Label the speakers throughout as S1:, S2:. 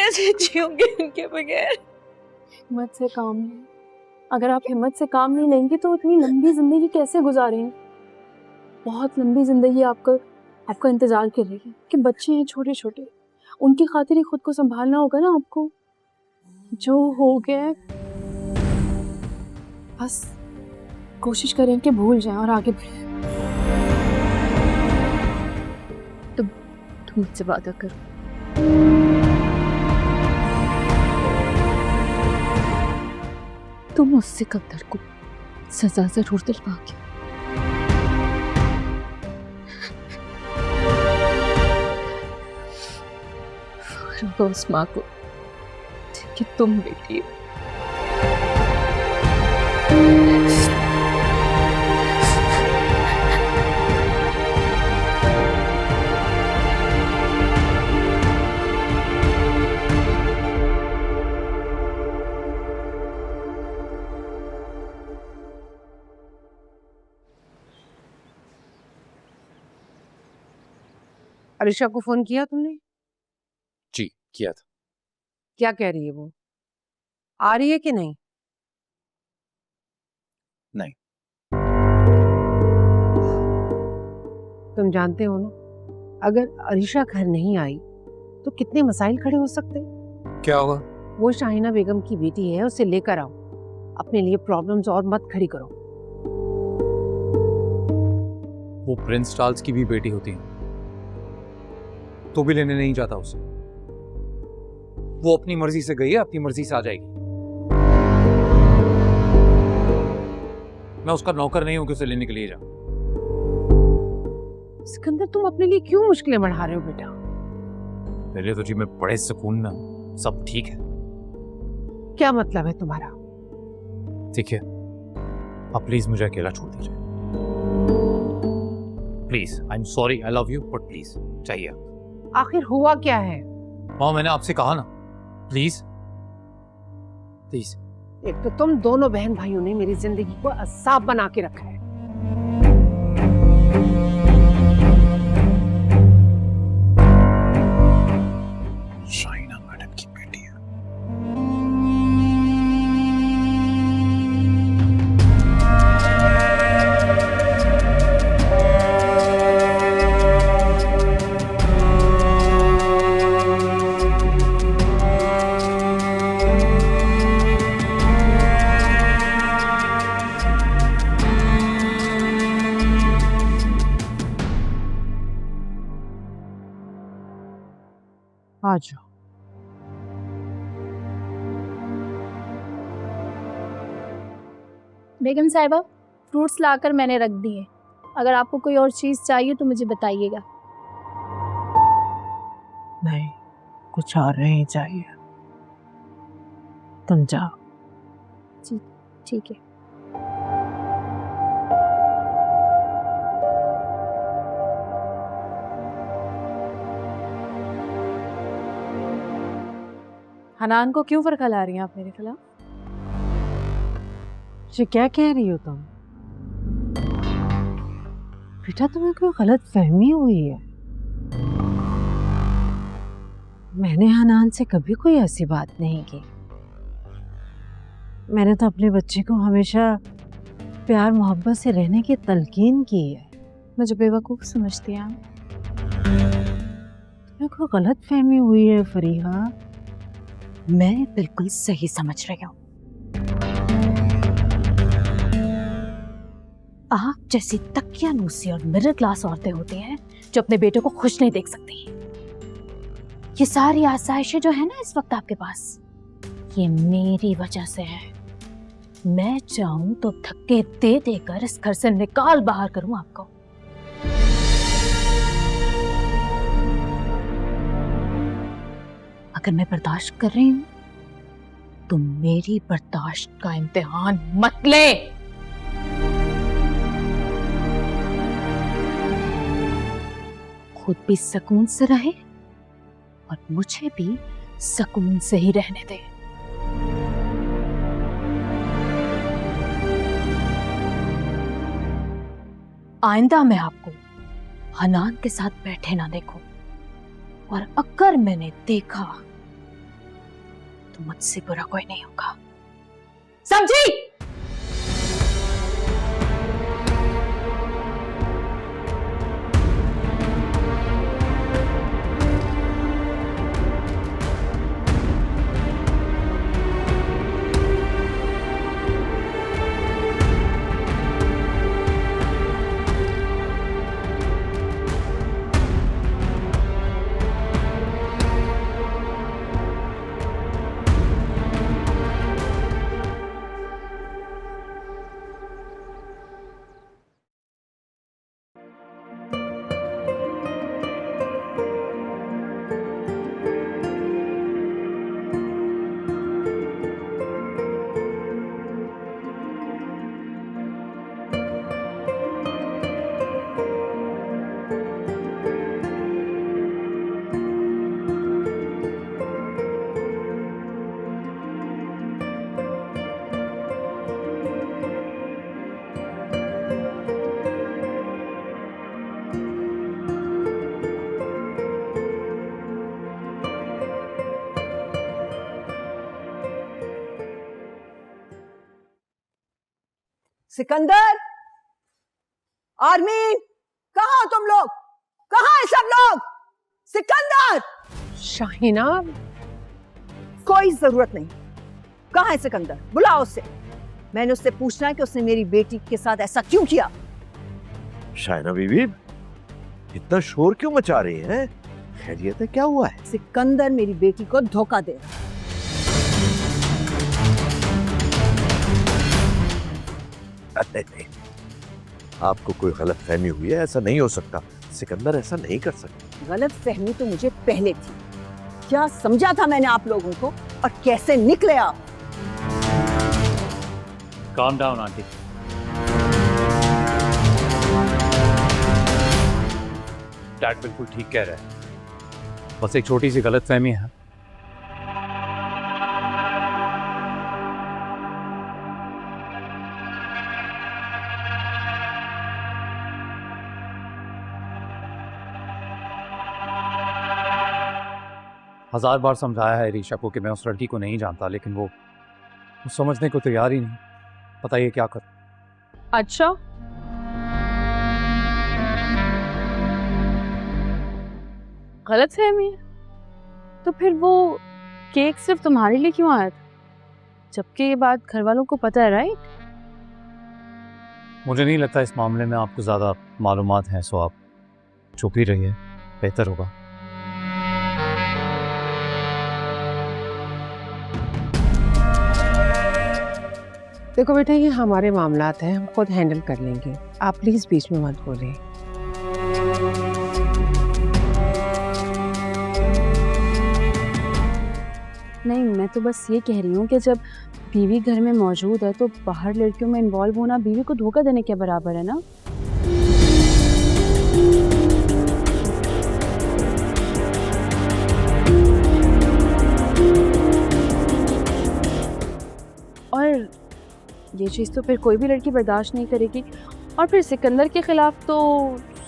S1: कैसे जीऊंगी उनके बगैर।
S2: हिम्मत से काम नहीं, अगर आप हिम्मत से काम नहीं लेंगे तो इतनी लंबी जिंदगी कैसे गुजारेंगे। बहुत लंबी जिंदगी आपका इंतजार कर रही है कि बच्चे हैं छोटे छोटे, उनकी खातिर ही खुद को संभालना होगा ना आपको। जो हो गया है बस कोशिश करें कि भूल जाएं और आगे बढ़ें।
S1: तुम मुझसे वादा करो। तुम उस सिकंदर को सजा जरूर दिलवाओगे। उस माँ को कि तुम बेटी हो।
S3: अरीशा को फोन किया तुमने?
S4: जी किया था।
S3: क्या कह रही है वो? आ रही है कि नहीं?
S4: नहीं।
S3: तुम जानते हो ना, अगर अरीशा घर नहीं आई तो कितने मसाइल खड़े हो सकते हैं।
S4: क्या होगा?
S3: वो शाहिना बेगम की बेटी है, उसे लेकर आओ। अपने लिए प्रॉब्लम्स और मत खड़ी करो।
S4: वो प्रिंस चार्ल्स की भी बेटी होती है तो भी लेने नहीं जाता उसे। वो अपनी मर्जी से गई है, अपनी मर्जी से आ जाएगी। मैं उसका नौकर नहीं हूं कि उसे लेने के लिए जाऊं।
S3: सिकंदर, तुम अपने लिए क्यों मुश्किलें बढ़ा रहे हो बेटा?
S4: मेरे तो जी में बड़े सुकून में सब ठीक है।
S3: क्या मतलब है तुम्हारा?
S4: ठीक है, आप प्लीज मुझे अकेला छोड़ दीजिए। Please, I am sorry, I love you, but please चाहिए।
S3: आखिर हुआ क्या है?
S4: माँ, मैंने आपसे कहा ना, प्लीज प्लीज।
S3: एक तो तुम दोनों बहन भाइयों ने मेरी जिंदगी को असाब बना के रखा है।
S4: शाइना मैडम की बेटी है।
S3: आ जाओ।
S2: बेगम साहिबा, फ्रूट्स लाकर मैंने रख दिए, अगर आपको कोई और चीज़ चाहिए तो मुझे बताइएगा।
S3: नहीं, कुछ और नहीं चाहिए, तुम जाओ।
S2: जी ठीक है।
S5: हनान को क्यों फरखला रही हैं आप मेरे खिलाफ?
S3: ये क्या कह रही हो तुम? बेटा, तुम्हें कोई गलत फहमी हुई है। मैंने हनान से कभी कोई ऐसी बात नहीं की। मैंने तो अपने बच्चे को हमेशा प्यार मोहब्बत से रहने की तलकीन की है।
S2: मुझे बेवकूफ़ समझती हैं आप?
S3: तुम्हें कोई गलत फहमी हुई है फरीहा।
S5: मैं बिल्कुल सही समझ रही हूँ। आप जैसी तकियानूसी और मिडिल क्लास औरतें होती हैं जो अपने बेटे को खुश नहीं देख सकती। ये सारी आसाइशें जो है ना इस वक्त आपके पास, ये मेरी वजह से है। मैं चाहूं तो धक्के दे देकर इस घर से निकाल बाहर करूं आपको। अगर मैं बर्दाश्त कर रही हूं तो मेरी बर्दाश्त का इम्तिहान मत ले। खुद भी सुकून से रहे और मुझे भी सुकून से ही रहने दे। आइंदा मैं आपको हनान के साथ बैठे ना देखूं, और अगर मैंने देखा मुझसे बुरा कोई नहीं होगा, समझी?
S6: सिकंदर, आर्मी, कहाँ हो तुम लोग? कहाँ है सब लोग? सिकंदर!
S3: शाहिना,
S6: कोई जरूरत नहीं। कहाँ है सिकंदर? बुलाओ उसे। मैंने उससे पूछना है कि उसने मेरी बेटी के साथ ऐसा क्यों किया।
S7: शाहिना बीबी, इतना शोर क्यों मचा रही हैं? खैरियत है, क्या हुआ है?
S6: सिकंदर मेरी बेटी को धोखा दे रहा है।
S7: अरे नहीं, आपको कोई गलत फहमी हुई है, ऐसा नहीं हो सकता। सिकंदर ऐसा नहीं कर सकता।
S6: गलत फहमी तो मुझे पहले थी। क्या समझा था मैंने आप लोगों को, और कैसे निकले आप?
S4: Calm down aunty. डैड बिल्कुल ठीक कह रहे हैं, बस एक छोटी सी गलतफहमी है। हजार बार समझाया है रीशा को कि मैं उस लड़की को नहीं जानता, लेकिन वो समझने को तैयार ही नहीं। बताइए क्या कर।
S2: अच्छा, गलत फहमी है तो फिर वो केक सिर्फ तुम्हारे लिए क्यों आया था, जबकि ये बात घर वालों को पता है, राइट?
S4: मुझे नहीं लगता इस मामले में आपको ज़्यादा मालूमात हैं, सो आप चुप ही रहिए, बेहतर होगा।
S3: देखो बेटा, ये हमारे मामलात हैं, हम खुद हैंडल कर लेंगे। आप प्लीज बीच में मत बोलें।
S2: नहीं, मैं तो बस ये कह रही हूँ कि जब बीवी घर में मौजूद है तो बाहर लड़कियों में इन्वॉल्व होना बीवी को धोखा देने के बराबर है ना। और ये चीज़ तो फिर कोई भी लड़की बर्दाश्त नहीं करेगी। और फिर सिकंदर के खिलाफ तो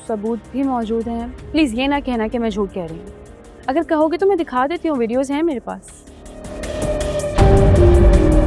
S2: सबूत भी मौजूद हैं। प्लीज़ ये ना कहना कि मैं झूठ कह रही हूँ। अगर कहोगे तो मैं दिखा देती हूँ, वीडियोस हैं मेरे पास।